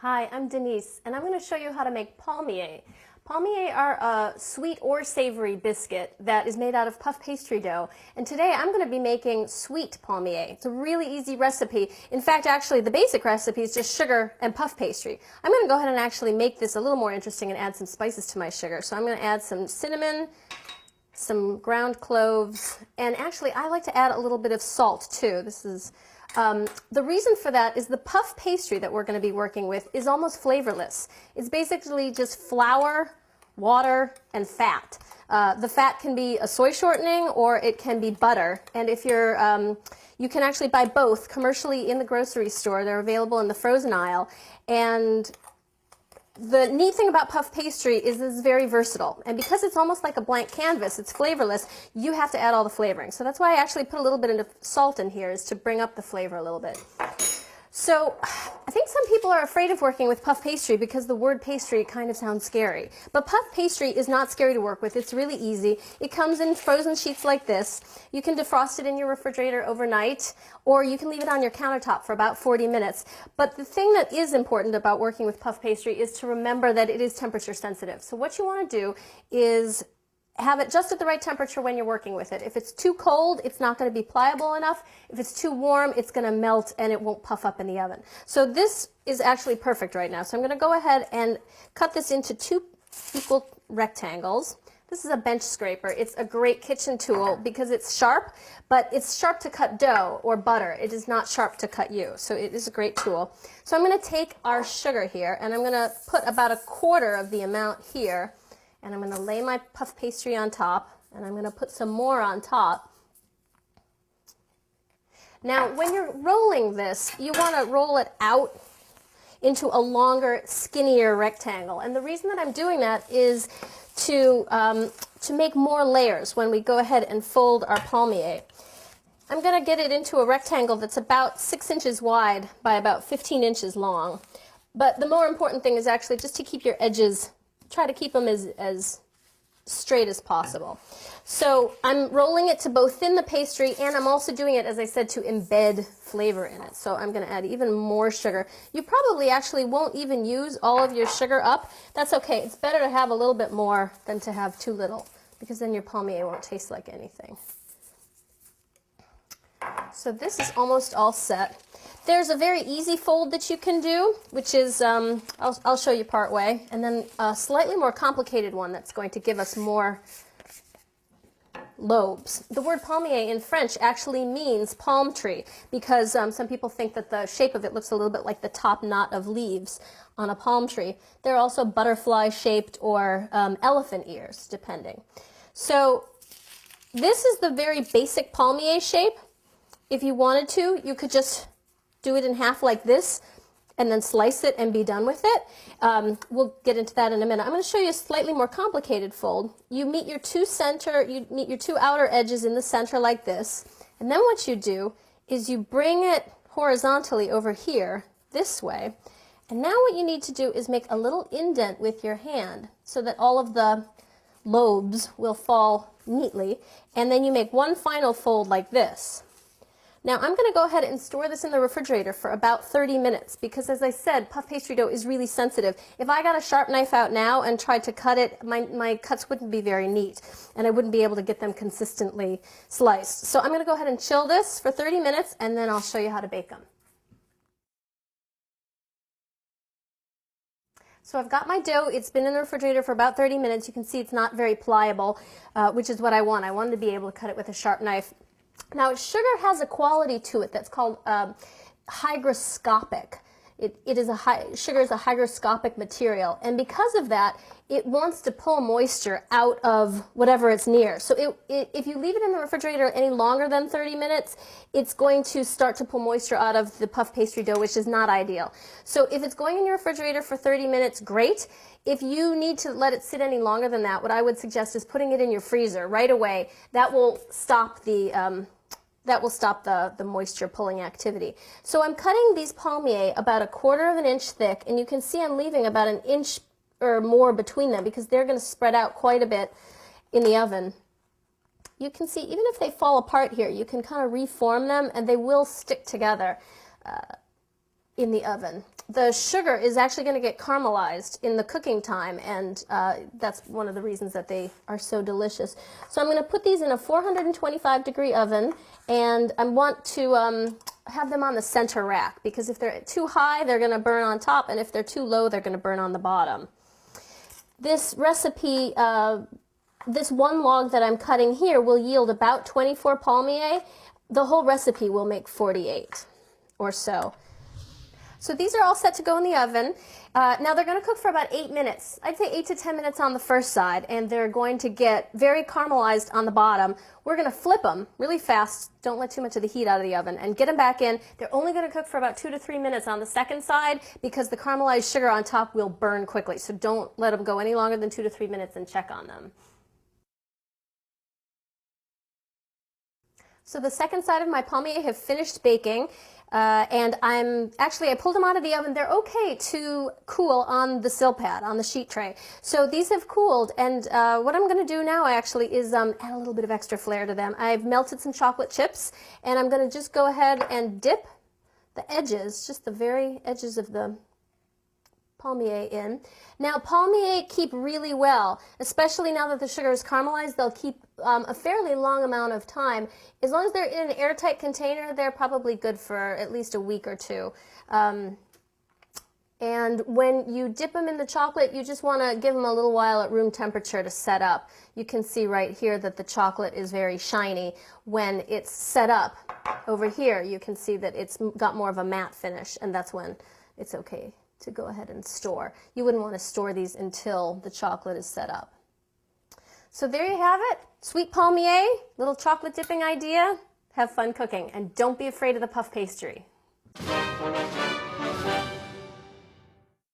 Hi, I'm Denise, and I'm going to show you how to make palmier. Palmier are a sweet or savory biscuit that is made out of puff pastry dough. And today I'm going to be making sweet palmier. It's a really easy recipe. In fact, actually, the basic recipe is just sugar and puff pastry. I'm going to go ahead and actually make this a little more interesting and add some spices to my sugar. So I'm going to add some cinnamon, some ground cloves, and actually I like to add a little bit of salt too. This is the reason for that is the puff pastry that we're going to be working with is almost flavorless. It's basically just flour, water, and fat. The fat can be a soy shortening or it can be butter. And if you're, you can actually buy both commercially in the grocery store. They're available in the frozen aisle. And the neat thing about puff pastry is it's very versatile, and because it's almost like a blank canvas, it's flavorless, you have to add all the flavoring. So that's why I actually put a little bit of salt in here, is to bring up the flavor a little bit. So I think some people are afraid of working with puff pastry because the word pastry kind of sounds scary. But puff pastry is not scary to work with. It's really easy. It comes in frozen sheets like this. You can defrost it in your refrigerator overnight, or you can leave it on your countertop for about 40 minutes. But the thing that is important about working with puff pastry is to remember that it is temperature sensitive. So what you want to do is have it just at the right temperature when you're working with it. If it's too cold, it's not going to be pliable enough. If it's too warm, it's going to melt and it won't puff up in the oven. So this is actually perfect right now. So I'm going to go ahead and cut this into 2 equal rectangles. This is a bench scraper. It's a great kitchen tool because it's sharp, but it's sharp to cut dough or butter. It is not sharp to cut you. So it is a great tool. So I'm going to take our sugar here and I'm going to put about 1/4 of the amount here. And I'm going to lay my puff pastry on top, and I'm going to put some more on top. Now, when you're rolling this, you want to roll it out into a longer, skinnier rectangle. And the reason that I'm doing that is to make more layers when we go ahead and fold our palmier. I'm going to get it into a rectangle that's about 6 inches wide by about 15 inches long. But the more important thing is actually just to keep your edges, try to keep them as straight as possible. So I'm rolling it to both thin the pastry, and I'm also doing it, as I said, to embed flavor in it. So I'm going to add even more sugar. You probably actually won't even use all of your sugar up. That's okay. It's better to have a little bit more than to have too little, because then your palmier won't taste like anything. So this is almost all set. There's a very easy fold that you can do, which is, I'll show you part way, and then a slightly more complicated one that's going to give us more lobes. The word palmier in French actually means palm tree, because some people think that the shape of it looks a little bit like the top knot of leaves on a palm tree. They're also butterfly shaped or elephant ears, depending. So this is the very basic palmier shape. If you wanted to, you could just do it in half like this and then slice it and be done with it. We'll get into that in a minute. I'm going to show you a slightly more complicated fold. You meet your 2 outer edges in the center like this, and then what you do is you bring it horizontally over here this way, and now what you need to do is make a little indent with your hand so that all of the lobes will fall neatly, and then you make one final fold like this. Now I'm going to go ahead and store this in the refrigerator for about 30 minutes because, as I said, puff pastry dough is really sensitive. If I got a sharp knife out now and tried to cut it, my cuts wouldn't be very neat and I wouldn't be able to get them consistently sliced. So I'm going to go ahead and chill this for 30 minutes and then I'll show you how to bake them. So I've got my dough. It's been in the refrigerator for about 30 minutes. You can see it's not very pliable, which is what I want. I wanted to be able to cut it with a sharp knife. Now, sugar has a quality to it that's called hygroscopic. Sugar is a hygroscopic material, and because of that, it wants to pull moisture out of whatever it's near. So if you leave it in the refrigerator any longer than 30 minutes, it's going to start to pull moisture out of the puff pastry dough, which is not ideal. So if it's going in your refrigerator for 30 minutes, great. If you need to let it sit any longer than that, what I would suggest is putting it in your freezer right away. That will stop the moisture pulling activity. So I'm cutting these palmier about 1/4 inch thick, and you can see I'm leaving about 1 inch or more between them because they're going to spread out quite a bit in the oven. You can see even if they fall apart here, you can kind of reform them and they will stick together. in the oven. The sugar is actually going to get caramelized in the cooking time, and that's one of the reasons that they are so delicious. So I'm going to put these in a 425-degree oven, and I want to have them on the center rack, because if they're too high, they're going to burn on top, and if they're too low, they're going to burn on the bottom. This recipe, this one log that I'm cutting here will yield about 24 palmier. The whole recipe will make 48 or so. So these are all set to go in the oven. Now they're going to cook for about 8 minutes. I'd say 8 to 10 minutes on the first side, and they're going to get very caramelized on the bottom. We're going to flip them really fast. Don't let too much of the heat out of the oven, and get them back in. They're only going to cook for about 2 to 3 minutes on the second side, because the caramelized sugar on top will burn quickly. So don't let them go any longer than 2 to 3 minutes, and check on them. So the second side of my palmier have finished baking, and I pulled them out of the oven. They're okay to cool on the sill pad, on the sheet tray. So these have cooled, and what I'm going to do now actually is add a little bit of extra flair to them. I've melted some chocolate chips, and I'm going to just go ahead and dip the edges, just the very edges of the palmier in. Now palmier keep really well, especially now that the sugar is caramelized. They'll keep a fairly long amount of time. As long as they're in an airtight container, they're probably good for at least a week or two. And when you dip them in the chocolate, you just want to give them a little while at room temperature to set up. You can see right here that the chocolate is very shiny. When it's set up over here, you can see that it's got more of a matte finish, and that's when it's okay to go ahead and store. You wouldn't want to store these until the chocolate is set up. So there you have it, sweet palmier, little chocolate dipping idea. Have fun cooking, and don't be afraid of the puff pastry.